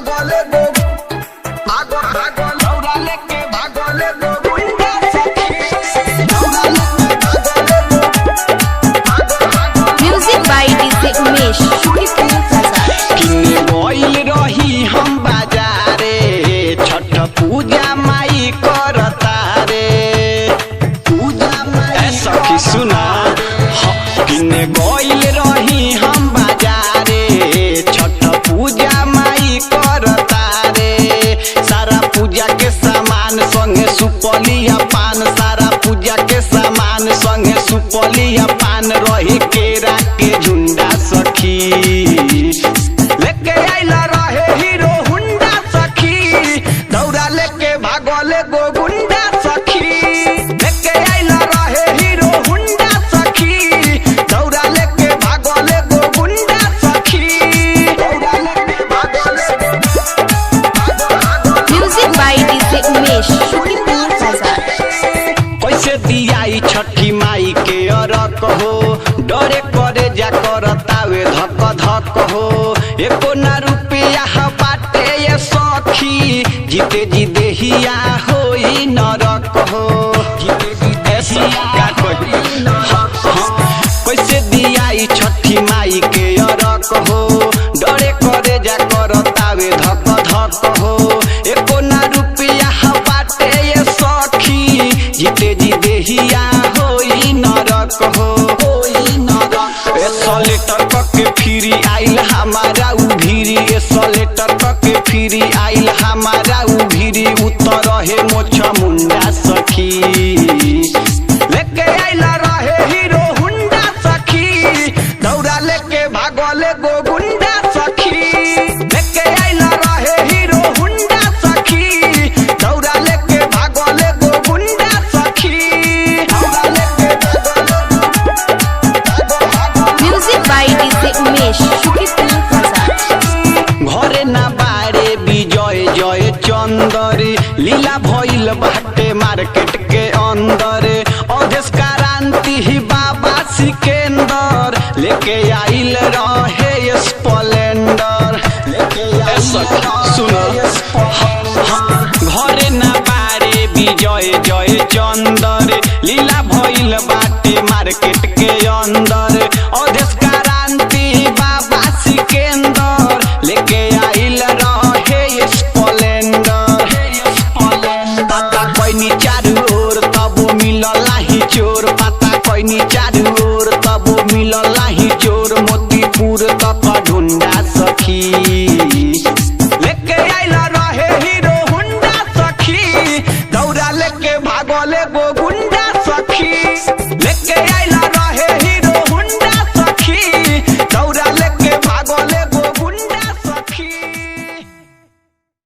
भागोले गो दौड़ा लेके भागोले गो गुंडा सखी दौड़ा लेके भागोले गो म्यूजिक बाय डीजे उमेश शुक्रिया प्रसाद। किने गइल रही हम बाजारे छठ पूजा माई करता रे पूजा माई सखी सुना किने गइल रही हम बाजारे छठ पूजा माई करता रे सारा पूजा के सामान संगे सुपलिया पान सारा पूजा के सामान संगे सुपलिया पान रही केरा के झुंडा सखी लेके आइला रहे हीरो हुंडा सखी दौड़ा लेके भागोले गो गुंडा सखी लेके आइला रहे हीरो हुंडा सखी दौड़ा लेके भागोले गो गुंडा सखी दौड़ा लेके भागोले म्यूजिक बाय डीजे उमेश शुक्रिया प्रसाद। कैसे दियाई छठी माई के अरक हो डरे करे जा करतावे धक धक हो एको ना रुपया बाटे ये सखी जीते जी देहिया होई नरक हो जीते जी देहिया होई नरक हो कैसे दियाई छठी माई के अरक हो डरे करे जा करतावे धक धक हो एको ना रुपया बाटे ये सखी जीते जी देहिया होई नरक हो होई नरक ए लेटर के फिरी आइल हमारा उभिरी ए लेटर के फिरी आइल हमारा उभिरी उतर रहे मोछ मुंडा सखी लेके आइला रहे हीरो हुंडा सखी दौड़ा लेके भागोले गो गुंडा सखी लेके आइला रहे हीरो हुंडा सखी दौड़ा लेके भागोले गो गुंडा सखी दौड़ा लेके म्यूजिक बाय डीजे उमेश शुक्रिया प्रसाद। घरे ना बारे विजय जय चंदर लीला भइल बाटे मार्केट के अंदर अवधेश क्रांति ही बाबा सिकंदर लेके आइल रहे स्प्लेंडर लेके सुनो घरे ना बारे विजय जय चंदर लीला भइल बाटे मार्केट के अंदर अवधेश क्रांति बाबा सिकंदर लेके आइल रहे स्प्लेंडर पता कोइनी चारू ओर तब मिलला ही चोर पता कोइनी चारू ओर तब मिलला ही चोर मोतीपुर तक ढूंढा सखी लेके आइल रहे हीरो हुंडा सखी दौड़ा लेके भागोले गो